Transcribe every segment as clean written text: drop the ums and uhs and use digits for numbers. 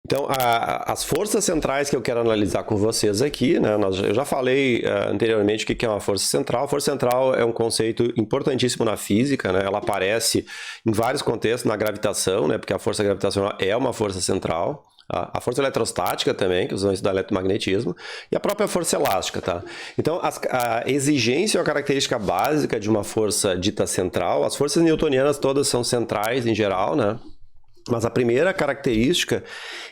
Então, as forças centrais que eu quero analisar com vocês aqui, né, eu já falei anteriormente o que é uma força central. A força central é um conceito importantíssimo na física, né, ela aparece em vários contextos, na gravitação, né, porque a força gravitacional é uma força central. A força eletrostática também, que usam isso do eletromagnetismo, e a própria força elástica, tá? Então, a exigência ou a característica básica de uma força dita central, as forças newtonianas todas são centrais em geral, né? Mas a primeira característica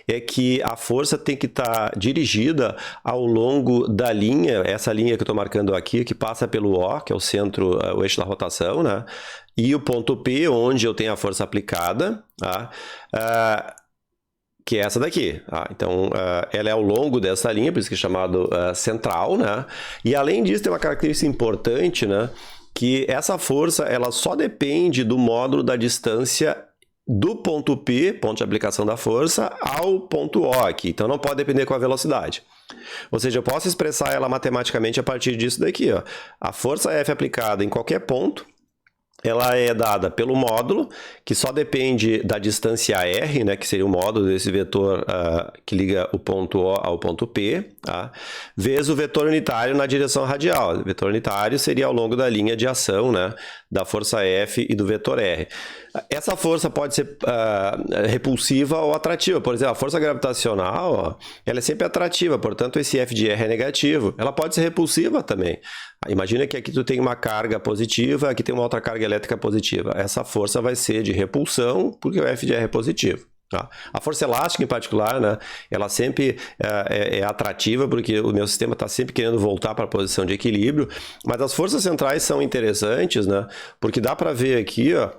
é que a força tem que estar dirigida ao longo da linha, essa linha que eu estou marcando aqui, que passa pelo O, que é o centro, o eixo da rotação, né? E o ponto P, onde eu tenho a força aplicada, tá? Que é essa daqui. Então, ela é ao longo dessa linha, por isso que é chamado central, né? E além disso, tem uma característica importante, né? Que essa força, ela só depende do módulo da distância do ponto P, ponto de aplicação da força, ao ponto O aqui. Então, não pode depender com a velocidade. Ou seja, eu posso expressar ela matematicamente a partir disso daqui, ó. A força F aplicada em qualquer ponto, ela é dada pelo módulo, que só depende da distância r, né, que seria o módulo desse vetor que liga o ponto O ao ponto P, tá? Vezes o vetor unitário na direção radial. O vetor unitário seria ao longo da linha de ação, né, da força F e do vetor R. Essa força pode ser repulsiva ou atrativa. Por exemplo, a força gravitacional, ó, ela é sempre atrativa, portanto, esse F de R é negativo. Ela pode ser repulsiva também. Imagina que aqui tu tem uma carga positiva, aqui tem uma outra carga elétrica positiva. Essa força vai ser de repulsão, porque o F de R é positivo. Tá? A força elástica, em particular, né, ela sempre é atrativa, porque o meu sistema está sempre querendo voltar para a posição de equilíbrio. Mas as forças centrais são interessantes, né, porque dá para ver aqui, ó,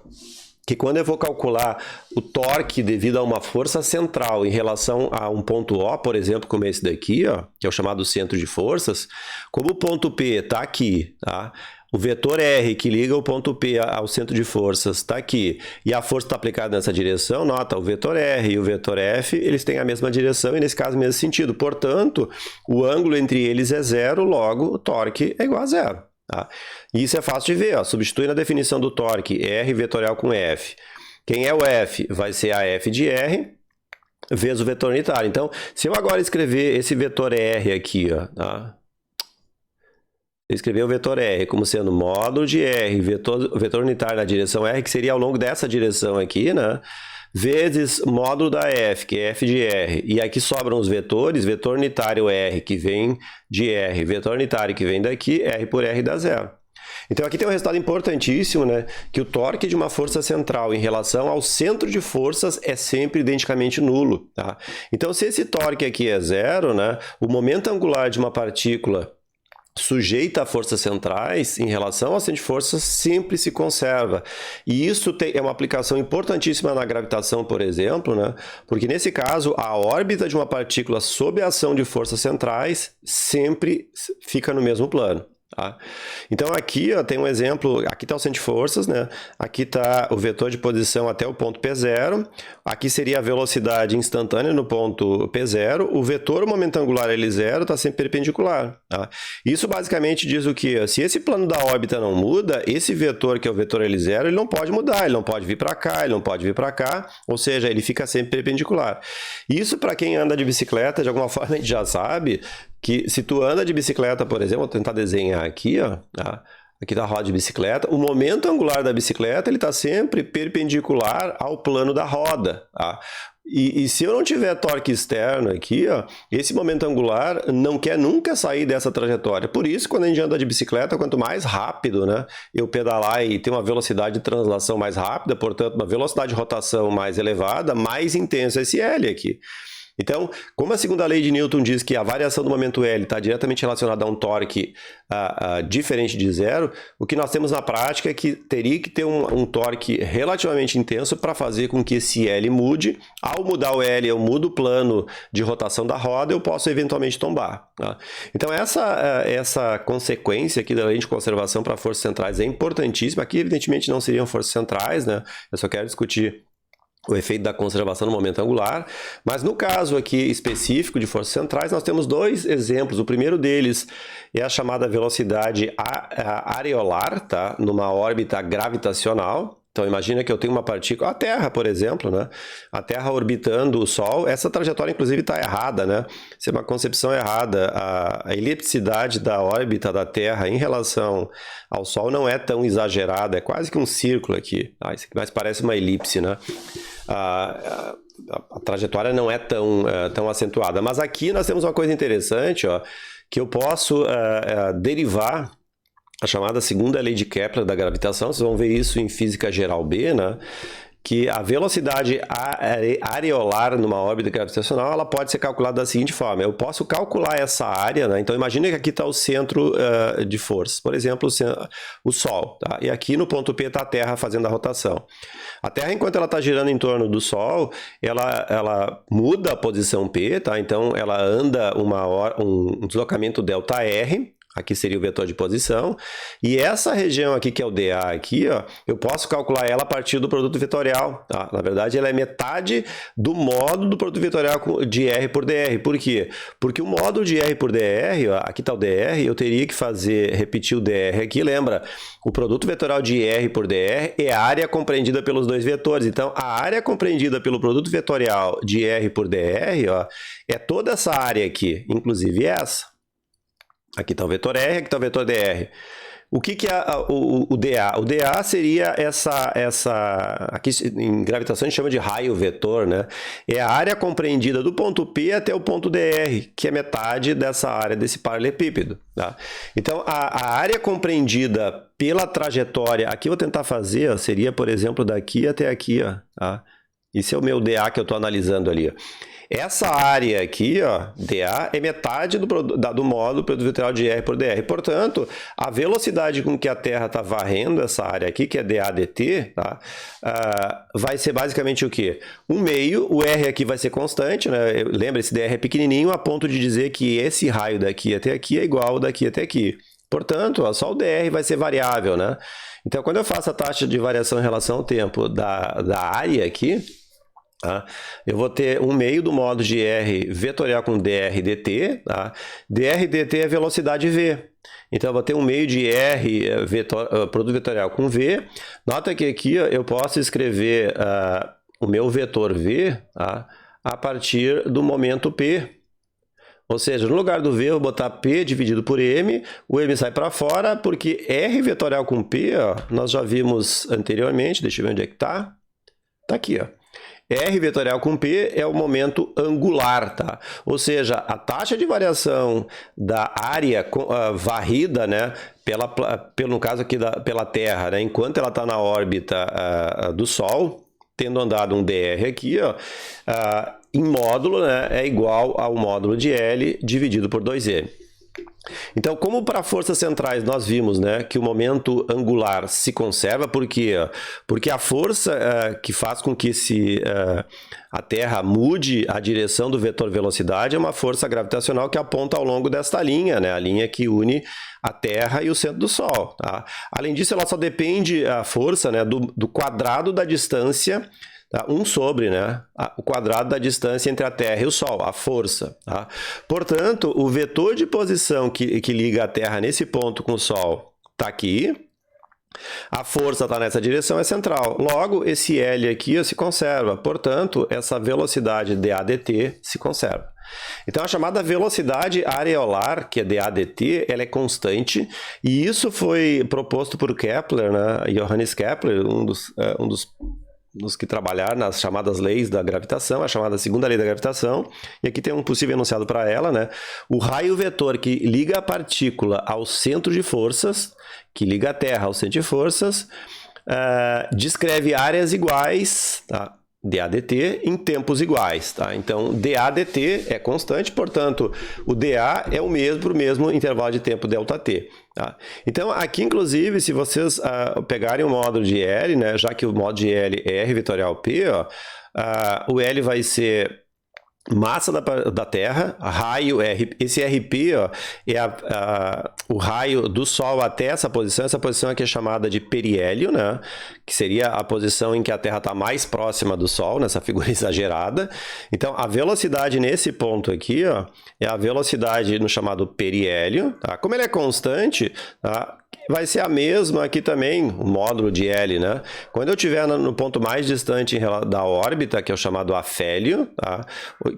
que quando eu vou calcular o torque devido a uma força central em relação a um ponto O, por exemplo, como esse daqui, ó, que é o chamado centro de forças, como o ponto P está aqui, tá? O vetor R, que liga o ponto P ao centro de forças, está aqui, e a força está aplicada nessa direção, nota, o vetor R e o vetor F, eles têm a mesma direção e, nesse caso, o mesmo sentido. Portanto, o ângulo entre eles é zero, logo, o torque é igual a zero. Tá? E isso é fácil de ver, ó. Substitui na definição do torque R vetorial com F. Quem é o F? Vai ser a F de R vezes o vetor unitário. Então, se eu agora escrever esse vetor R aqui, ó, tá? Eu escrevi o vetor R como sendo módulo de R, vetor unitário na direção R, que seria ao longo dessa direção aqui, né? Vezes módulo da F, que é F de R. E aqui sobram os vetores, vetor unitário R, que vem de R, vetor unitário que vem daqui, R por R dá zero. Então aqui tem um resultado importantíssimo, né? Que o torque de uma força central em relação ao centro de forças é sempre identicamente nulo. Tá? Então se esse torque aqui é zero, né? O momento angular de uma partícula sujeita a forças centrais em relação ao centro de forças sempre se conserva. E isso é uma aplicação importantíssima na gravitação, por exemplo, né? Porque nesse caso a órbita de uma partícula sob a ação de forças centrais sempre fica no mesmo plano. Tá? Então aqui ó, tem um exemplo, aqui está o centro de forças, né? Aqui está o vetor de posição até o ponto P0, aqui seria a velocidade instantânea no ponto P0, o vetor momento angular L0 está sempre perpendicular. Tá? Isso basicamente diz o que? Se esse plano da órbita não muda, esse vetor que é o vetor L0, ele não pode mudar, ele não pode vir para cá, ele não pode vir para cá, ou seja, ele fica sempre perpendicular. Isso para quem anda de bicicleta, de alguma forma a gente já sabe, que se tu anda de bicicleta, por exemplo, vou tentar desenhar aqui, ó, tá? Aqui está a roda de bicicleta, o momento angular da bicicleta ele está sempre perpendicular ao plano da roda. Tá? E se eu não tiver torque externo aqui, ó, esse momento angular não quer nunca sair dessa trajetória. Por isso, quando a gente anda de bicicleta, quanto mais rápido, né, eu pedalar e ter uma velocidade de translação mais rápida, portanto, uma velocidade de rotação mais elevada, mais intenso é esse L aqui. Então, como a segunda lei de Newton diz que a variação do momento L está diretamente relacionada a um torque diferente de zero, o que nós temos na prática é que teria que ter um torque relativamente intenso para fazer com que esse L mude. Ao mudar o L, eu mudo o plano de rotação da roda, eu posso eventualmente tombar. Tá? Então, essa consequência aqui da lei de conservação para forças centrais é importantíssima. Aqui, evidentemente, não seriam forças centrais, né? Eu só quero discutir o efeito da conservação no momento angular, mas no caso aqui específico de forças centrais, nós temos dois exemplos. O primeiro deles é a chamada velocidade areolar, tá? Numa órbita gravitacional. Então imagina que eu tenho uma partícula, a Terra, por exemplo, né? A Terra orbitando o Sol, essa trajetória inclusive está errada, né? Isso é uma concepção errada. A elipticidade da órbita da Terra em relação ao Sol não é tão exagerada, é quase que um círculo aqui. Isso aqui mais parece uma elipse, né? A trajetória não é tão acentuada. Mas aqui nós temos uma coisa interessante, ó, que eu posso derivar a chamada segunda lei de Kepler da gravitação. Vocês vão ver isso em Física Geral B, né? Que a velocidade areolar numa órbita gravitacional ela pode ser calculada da seguinte forma. Eu posso calcular essa área, né? Então imagine que aqui está o centro de força, por exemplo, o Sol. Tá? E aqui no ponto P está a Terra fazendo a rotação. A Terra, enquanto ela está girando em torno do Sol, ela muda a posição P, tá? Então ela anda um deslocamento ΔR. Aqui seria o vetor de posição. E essa região aqui, que é o dA aqui, ó, eu posso calcular ela a partir do produto vetorial. Tá? Na verdade, ela é metade do módulo do produto vetorial de R por dr. Por quê? Porque o módulo de R por dr, ó, aqui está o dr, eu teria que repetir o dr aqui. Lembra, o produto vetorial de R por dr é a área compreendida pelos dois vetores. Então, a área compreendida pelo produto vetorial de R por dr, ó, é toda essa área aqui, inclusive essa. Aqui está o vetor R, aqui está o vetor dr. O que é o dA? O dA seria aqui em gravitação a gente chama de raio vetor, né? É a área compreendida do ponto P até o ponto dr, que é metade dessa área desse paralelepípedo. Tá? Então, a área compreendida pela trajetória, aqui eu vou tentar fazer, ó, seria, por exemplo, daqui até aqui. Ó, tá? Esse é o meu dA que eu estou analisando ali. Ó. Essa área aqui, ó, dA, é metade do módulo produto vetorial de R por dr. Portanto, a velocidade com que a Terra está varrendo essa área aqui, que é dA dt, tá? Vai ser basicamente o quê? Um meio, o R aqui vai ser constante, né? Lembra, esse dr é pequenininho a ponto de dizer que esse raio daqui até aqui é igual ao daqui até aqui. Portanto, ó, só o dr vai ser variável, né? Então, quando eu faço a taxa de variação em relação ao tempo da área aqui, tá? Eu vou ter um meio do módulo de R vetorial com dr dt. Tá? Dr dt é velocidade v. Então, eu vou ter um meio de R produto vetorial com v. Nota que aqui eu posso escrever o meu vetor v, tá? A partir do momento p. Ou seja, no lugar do v eu vou botar p dividido por m, o m sai para fora, porque R vetorial com p, ó, nós já vimos anteriormente, deixa eu ver onde é que está. Está aqui, ó. R vetorial com P é o momento angular, tá? Ou seja, a taxa de variação da área varrida, né, no caso aqui pela Terra, né, enquanto ela está na órbita do Sol, tendo andado um dr aqui, ó, em módulo, né, é igual ao módulo de L dividido por 2m. Então, como para forças centrais nós vimos, né, que o momento angular se conserva, por quê? Porque a força que faz com que a Terra mude a direção do vetor velocidade é uma força gravitacional que aponta ao longo desta linha, né, a linha que une a Terra e o centro do Sol. Tá? Além disso, ela só depende, a força, né, do quadrado da distância, tá? 1 sobre, né, o quadrado da distância entre a Terra e o Sol, a força. Tá? Portanto, o vetor de posição que liga a Terra nesse ponto com o Sol está aqui. A força está nessa direção, é central. Logo, esse L aqui se conserva. Portanto, essa velocidade dA dt se conserva. Então, a chamada velocidade areolar, que é dA dt, ela é constante. E isso foi proposto por Kepler, né? Johannes Kepler, um dos que trabalharam nas chamadas leis da gravitação, a chamada segunda lei da gravitação, e aqui tem um possível enunciado para ela, né? O raio vetor que liga a partícula ao centro de forças, que liga a Terra ao centro de forças, descreve áreas iguais, tá? dA dt em tempos iguais, tá? Então, dA dt é constante, portanto, o dA é o mesmo para o mesmo intervalo de tempo ΔT. Tá? Então, aqui, inclusive, se vocês pegarem o módulo de L, né, já que o módulo de L é R vetorial P, ó, o L vai ser massa da Terra, raio R, esse RP, ó, é o raio do Sol até essa posição aqui é chamada de periélio, né? Que seria a posição em que a Terra está mais próxima do Sol, nessa figura exagerada. Então, a velocidade nesse ponto aqui, ó, é a velocidade no chamado periélio. Tá? Como ele é constante, tá? vai ser a mesma aqui também, o módulo de L, né? Quando eu estiver no ponto mais distante da órbita, que é o chamado afélio, tá?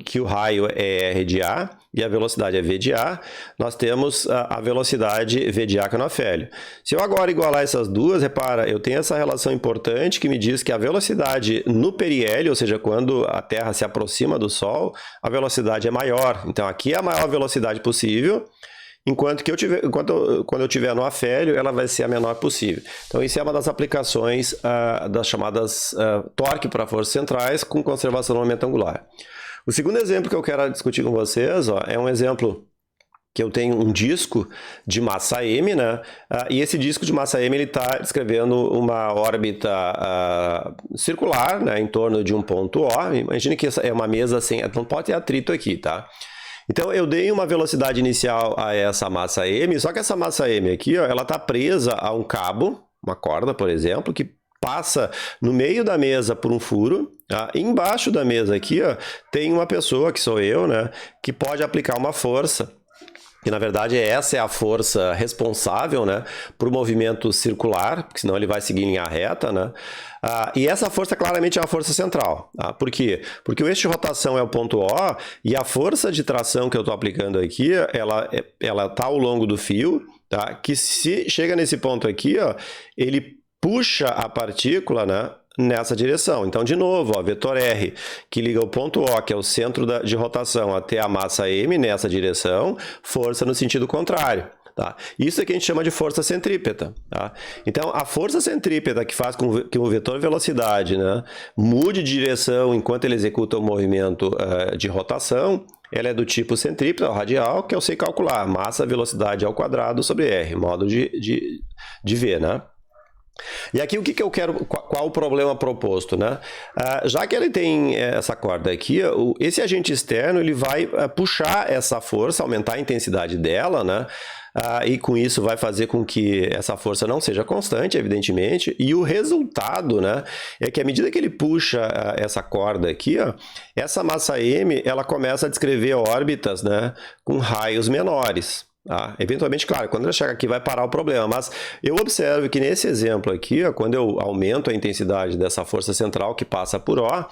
Que o raio é R de A e a velocidade é V de A, nós temos a velocidade V de A que é no afélio. Se eu agora igualar essas duas, repara, eu tenho essa relação importante que me diz que a velocidade no periélio, ou seja, quando a Terra se aproxima do Sol, a velocidade é maior. Então, aqui é a maior velocidade possível, enquanto que quando eu estiver no afélio, ela vai ser a menor possível. Então, isso é uma das aplicações das chamadas torque para forças centrais com conservação do momento angular. O segundo exemplo que eu quero discutir com vocês é um exemplo que eu tenho um disco de massa m, né? E esse disco de massa m está descrevendo uma órbita circular, né? Em torno de um ponto O. Imagine que essa é uma mesa sem... Não pode ter atrito aqui, tá? Então, eu dei uma velocidade inicial a essa massa m, só que essa massa m aqui, ó, ela está presa a um cabo, uma corda, por exemplo, que passa no meio da mesa por um furo. Tá? Embaixo da mesa aqui, ó, tem uma pessoa, que sou eu, né, que pode aplicar uma força. Que na verdade essa é a força responsável, né, por movimento circular, porque senão ele vai seguir em linha reta, né? E essa força claramente é uma força central. Tá? Por quê? Porque o eixo de rotação é o ponto O e a força de tração que eu estou aplicando aqui, ela está ao longo do fio, tá? Que se chega nesse ponto aqui, ó, ele puxa a partícula, né, nessa direção. Então, de novo, ó, vetor R, que liga o ponto O, que é o centro de rotação, até a massa M nessa direção, força no sentido contrário. Tá? Isso é que a gente chama de força centrípeta. Tá? Então, a força centrípeta que faz com que o vetor velocidade, né, mude de direção enquanto ele executa o movimento de rotação, ela é do tipo centrípeta, radial, que eu sei calcular. Massa, velocidade ao quadrado sobre R, modo de V, né? E aqui o que eu quero, qual o problema proposto, né? Já que ele tem essa corda aqui, esse agente externo ele vai puxar essa força, aumentar a intensidade dela, né? E com isso vai fazer com que essa força não seja constante, evidentemente, e o resultado, né, é que à medida que ele puxa essa corda aqui, ó, essa massa M, ela começa a descrever órbitas, né, com raios menores. Eventualmente, claro, quando ela chegar aqui vai parar o problema, mas eu observo que nesse exemplo aqui, ó, quando eu aumento a intensidade dessa força central que passa por O,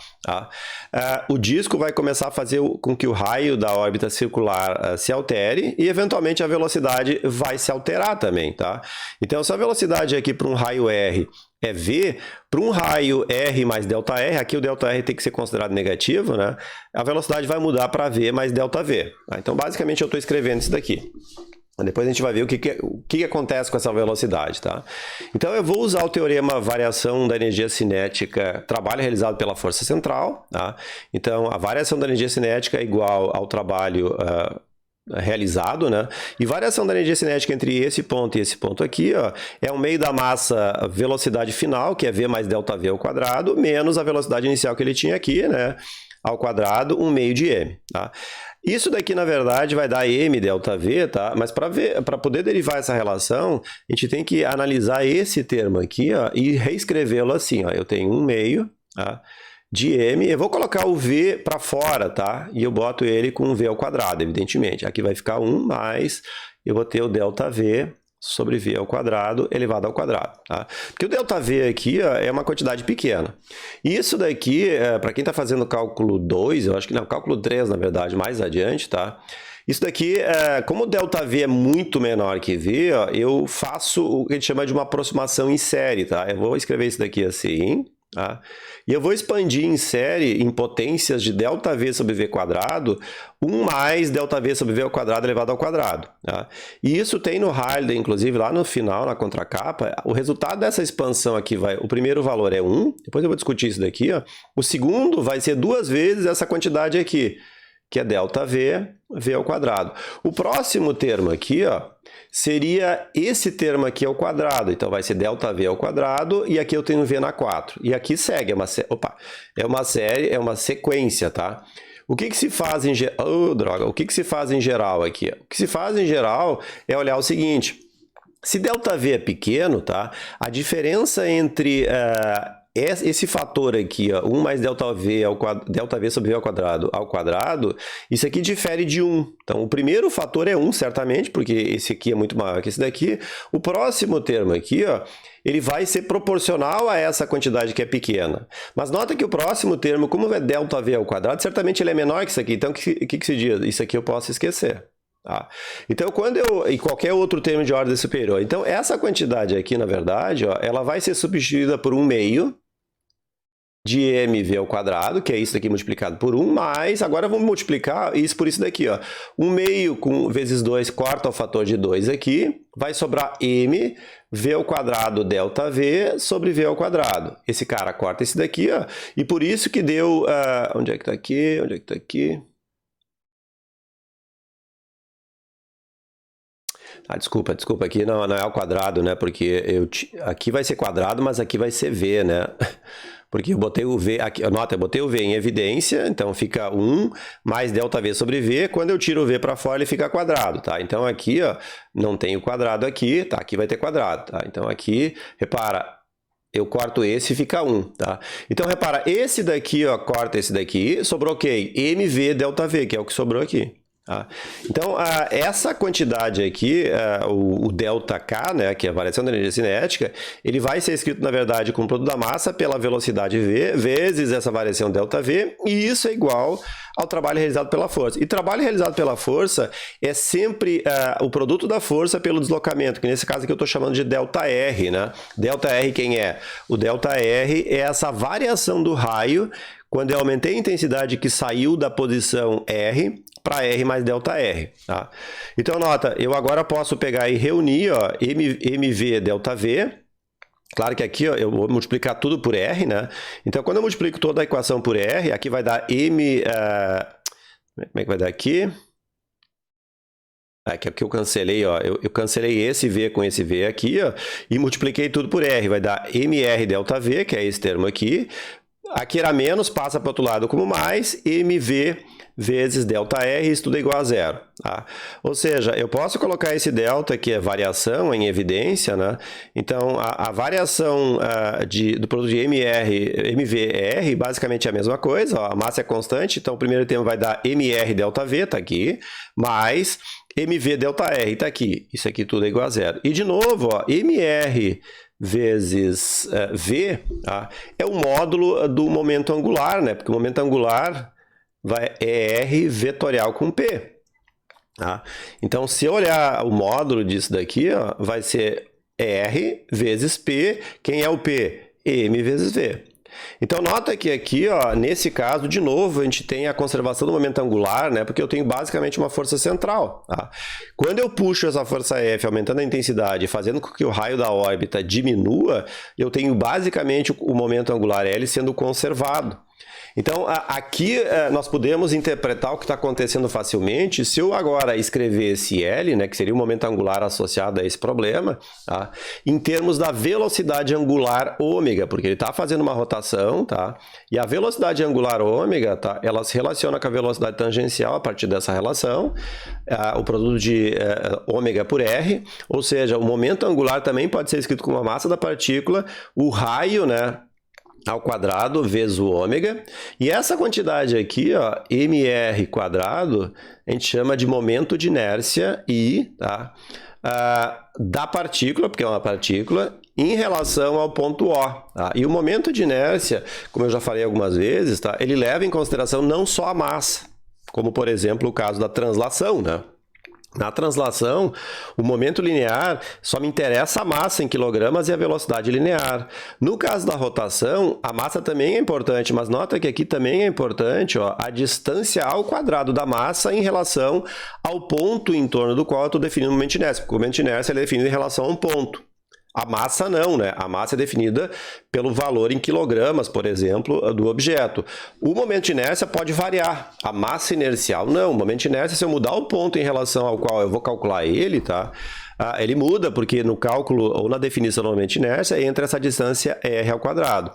o disco vai começar a fazer com que o raio da órbita circular se altere e eventualmente a velocidade vai se alterar também. Tá? Então, se a velocidade aqui para um raio R é V, para um raio R mais ΔR, aqui o ΔR tem que ser considerado negativo, né? A velocidade vai mudar para V mais ΔV. Tá? Então, basicamente, eu estou escrevendo isso daqui. Depois a gente vai ver o que acontece com essa velocidade. Tá? Então, eu vou usar o teorema variação da energia cinética, trabalho realizado pela força central. Tá? Então, a variação da energia cinética é igual ao trabalho realizado, né? E variação da energia cinética entre esse ponto e esse ponto aqui, ó, é o meio da massa velocidade final, que é V mais ΔV ao quadrado, menos a velocidade inicial que ele tinha aqui, né? Ao quadrado, 1 meio de m. Tá? Isso daqui, na verdade, vai dar m ΔV, tá? Mas para poder derivar essa relação, a gente tem que analisar esse termo aqui, ó, e reescrevê-lo assim, ó. Eu tenho 1 meio, tá? De m, eu vou colocar o v para fora, tá? E eu boto ele com v ao quadrado, evidentemente. Aqui vai ficar 1 mais, eu vou ter o ΔV sobre v ao quadrado elevado ao quadrado, tá? Porque o ΔV aqui, ó, é uma quantidade pequena. Isso daqui, para quem está fazendo cálculo 2, eu acho que não, cálculo 3, na verdade, mais adiante, tá? Isso daqui, como o ΔV é muito menor que V, ó, eu faço o que a gente chama de uma aproximação em série, tá? Eu vou escrever isso daqui assim, tá? E eu vou expandir em série em potências de ΔV sobre V quadrado, 1 mais ΔV sobre V ao quadrado elevado ao quadrado. Tá? E isso tem no Halliday, inclusive, lá no final, na contracapa, o resultado dessa expansão aqui, o primeiro valor é 1, depois eu vou discutir isso daqui, ó. O segundo vai ser 2 vezes essa quantidade aqui, que é ΔV, V ao quadrado. O próximo termo aqui, ó, seria esse termo aqui ao quadrado. Então, vai ser ΔV ao quadrado e aqui eu tenho V na 4. E aqui segue, é uma sequência, tá? O que se faz em geral? Oh, droga! O que se faz em geral aqui? O que se faz em geral é olhar o seguinte. Se ΔV é pequeno, tá? A diferença entre esse fator aqui, ó, 1 mais ΔV, ΔV sobre V ao quadrado, isso aqui difere de 1. Então, o primeiro fator é 1, certamente, porque esse aqui é muito maior que esse daqui. O próximo termo aqui, ó, ele vai ser proporcional a essa quantidade que é pequena. Mas nota que o próximo termo, como é ΔV ao quadrado, certamente ele é menor que isso aqui. Então, o que se diz? Isso aqui eu posso esquecer. Tá? Então, e qualquer outro termo de ordem superior. Então, essa quantidade aqui, na verdade, ó, ela vai ser substituída por 1 meio de mv ao quadrado, que é isso daqui multiplicado por 1, mais, agora vamos multiplicar isso por isso daqui, ó. 1 meio vezes 2, corta o fator de 2 aqui, vai sobrar m, v ao quadrado ΔV sobre v ao quadrado. Esse cara corta esse daqui, ó, e por isso que deu, onde é que tá aqui, onde é que tá aqui? Desculpa, aqui não é ao quadrado, né, porque aqui vai ser quadrado, mas aqui vai ser v, né? Porque eu botei o V aqui, nota, eu botei o V em evidência, então fica 1 mais ΔV sobre V. Quando eu tiro o V para fora, ele fica quadrado, tá? Então aqui, ó, não tem o quadrado aqui, tá? Aqui vai ter quadrado, tá? Então aqui, repara, eu corto esse e fica 1, tá? Então repara, esse daqui, ó, corta esse daqui, sobrou o quê? MV ΔV, que é o que sobrou aqui. Tá? Então, essa quantidade aqui, o ΔK, né, que é a variação da energia cinética, ele vai ser escrito, na verdade, como produto da massa pela velocidade V, vezes essa variação ΔV, e isso é igual ao trabalho realizado pela força. E trabalho realizado pela força é sempre o produto da força pelo deslocamento, que nesse caso aqui eu estou chamando de ΔR, né? ΔR quem é? O ΔR é essa variação do raio quando eu aumentei a intensidade que saiu da posição R para R mais ΔR. Tá? Então, nota, eu agora posso pegar e reunir, ó, MV ΔV. Claro que aqui, ó, eu vou multiplicar tudo por R, né? Então, quando eu multiplico toda a equação por R, aqui vai dar M... como é que vai dar aqui? Aqui eu cancelei, ó, eu cancelei esse V com esse V aqui, ó, e multipliquei tudo por R. Vai dar MR ΔV, que é esse termo aqui. Aqui era menos, passa para o outro lado como mais, MV vezes ΔR, isso tudo é igual a zero. Tá? Ou seja, eu posso colocar esse delta, que é variação, em evidência, né? Então, a variação do produto de MVR basicamente é a mesma coisa, ó, a massa é constante, então o primeiro termo vai dar MR ΔV, está aqui, mais MV ΔR, está aqui. Isso aqui tudo é igual a zero. E de novo, ó, MR vezes V, tá? É o módulo do momento angular, né? Porque o momento angular é R vetorial com P. Tá? Então, se eu olhar o módulo disso daqui, ó, vai ser R vezes P. Quem é o P? M vezes V. Então, nota que aqui, ó, nesse caso, de novo, a gente tem a conservação do momento angular, né? Porque eu tenho basicamente uma força central. Tá? Quando eu puxo essa força F, aumentando a intensidade, fazendo com que o raio da órbita diminua, eu tenho basicamente o momento angular L sendo conservado. Então, aqui nós podemos interpretar o que está acontecendo facilmente. Se eu agora escrever esse L, né, que seria o momento angular associado a esse problema, tá, em termos da velocidade angular ômega, porque ele está fazendo uma rotação, tá, e a velocidade angular ômega, tá, ela se relaciona com a velocidade tangencial a partir dessa relação, o produto de ômega por R, ou seja, o momento angular também pode ser escrito como a massa da partícula, o raio, né, ao quadrado vezes o ômega, e essa quantidade aqui, ó, mr quadrado, a gente chama de momento de inércia I, tá? Da partícula, porque é uma partícula, em relação ao ponto O. Tá? E o momento de inércia, como eu já falei algumas vezes, tá? Ele leva em consideração não só a massa, como por exemplo o caso da translação, né? Na translação, o momento linear só me interessa a massa em quilogramas e a velocidade linear. No caso da rotação, a massa também é importante, mas nota que aqui também é importante, ó, a distância ao quadrado da massa em relação ao ponto em torno do qual eu estou definindo o momento de inércia, porque o momento de inércia é definido em relação a um ponto. A massa não, né? A massa é definida pelo valor em quilogramas, por exemplo, do objeto. O momento de inércia pode variar. A massa inercial não. O momento de inércia, se eu mudar o ponto em relação ao qual eu vou calcular ele, tá? Ele muda, porque no cálculo ou na definição do momento de inércia entra essa distância r ao quadrado.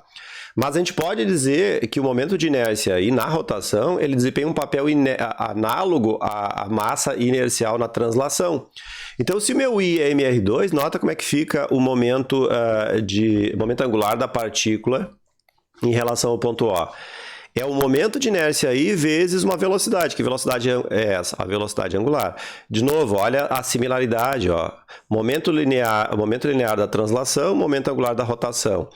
Mas a gente pode dizer que o momento de inércia e na rotação, ele desempenha um papel análogo à massa inercial na translação. Então, se meu I é mr2, nota como é que fica o momento, momento angular da partícula em relação ao ponto O? É o momento de inércia I vezes uma velocidade. Que velocidade é essa? A velocidade angular. De novo, olha a similaridade. Ó. Momento linear da translação, momento angular da rotação.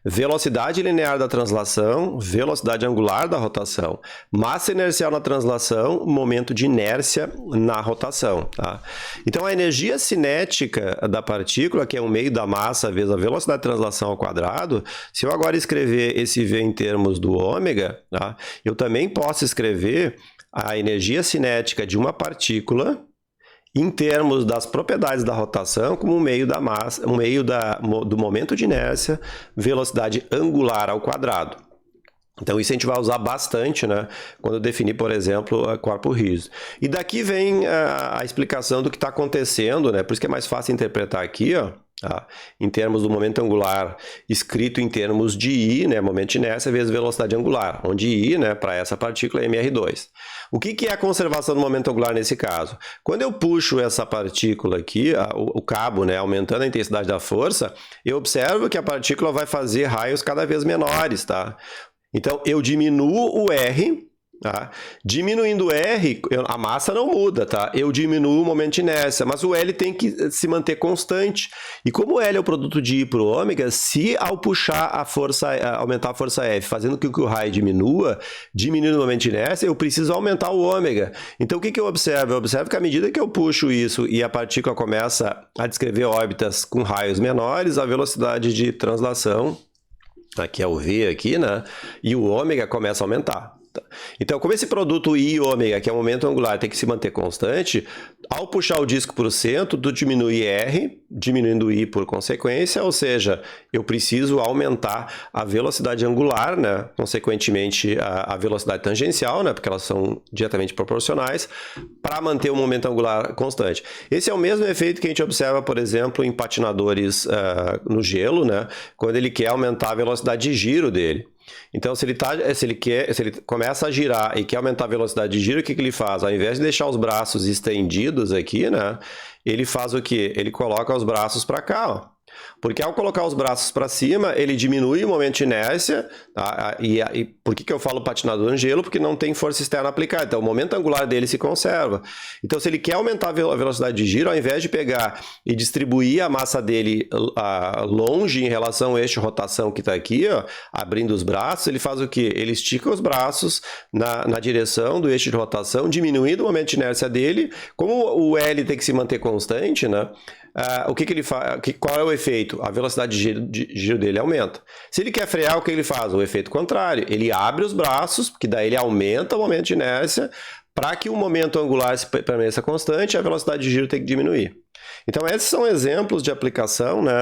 Velocidade linear da translação, velocidade angular da rotação. Massa inercial na translação, momento de inércia na rotação. Tá? Então, a energia cinética da partícula, que é o meio da massa vezes a velocidade de translação ao quadrado, se eu agora escrever esse V em termos do ômega, tá? Eu também posso escrever a energia cinética de uma partícula em termos das propriedades da rotação, como um meio da massa, um meio do momento de inércia, velocidade angular ao quadrado. Então, isso a gente vai usar bastante, né, quando eu definir, por exemplo, corpo rígido. E daqui vem a explicação do que está acontecendo, né, por isso que é mais fácil interpretar aqui, ó, tá? Em termos do momento angular, escrito em termos de I, né, momento de inércia vezes velocidade angular, onde I, né, para essa partícula é mr2. O que é a conservação do momento angular nesse caso? Quando eu puxo essa partícula aqui, o cabo, né, aumentando a intensidade da força, eu observo que a partícula vai fazer raios cada vez menores, tá? Então, eu diminuo o R, tá? Diminuindo o R, a massa não muda, tá? Eu diminuo o momento de inércia, mas o L tem que se manter constante. E como o L é o produto de I para o ômega, se ao puxar a força, aumentar a força F, fazendo com que o raio diminua, diminuindo o momento de inércia, eu preciso aumentar o ômega. Então, o que eu observo? Eu observo que à medida que eu puxo isso e a partícula começa a descrever órbitas com raios menores, a velocidade de translação, aqui é o V aqui, né? E o ômega começa a aumentar. Então, como esse produto I ômega, que é o momento angular, tem que se manter constante, ao puxar o disco para o centro, tu diminui R, diminuindo I por consequência, ou seja, eu preciso aumentar a velocidade angular, né? Consequentemente, a velocidade tangencial, né? Porque elas são diretamente proporcionais, para manter o momento angular constante. Esse é o mesmo efeito que a gente observa, por exemplo, em patinadores no gelo, né? Quando ele quer aumentar a velocidade de giro dele. Então, se ele começa a girar e quer aumentar a velocidade de giro, o que ele faz? Ao invés de deixar os braços estendidos aqui, né, ele faz o quê? Ele coloca os braços para cá, ó. Porque ao colocar os braços para cima, ele diminui o momento de inércia, tá? E por que eu falo patinador no gelo? Porque não tem força externa aplicada, então o momento angular dele se conserva. Então, se ele quer aumentar a velocidade de giro, ao invés de pegar e distribuir a massa dele longe em relação ao eixo de rotação que está aqui, ó, abrindo os braços, ele faz o quê? Ele estica os braços na direção do eixo de rotação, diminuindo o momento de inércia dele. Como o L tem que se manter constante, né? O que ele faz? Qual é o efeito? A velocidade de giro dele aumenta. Se ele quer frear, o que ele faz? O efeito contrário. Ele abre os braços, que daí ele aumenta o momento de inércia, para que o momento angular se permaneça constante, a velocidade de giro tem que diminuir. Então, esses são exemplos de aplicação, né,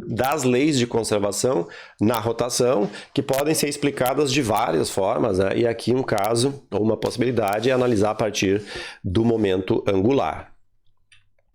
das leis de conservação na rotação, que podem ser explicadas de várias formas, né? E aqui um caso, ou uma possibilidade, é analisar a partir do momento angular.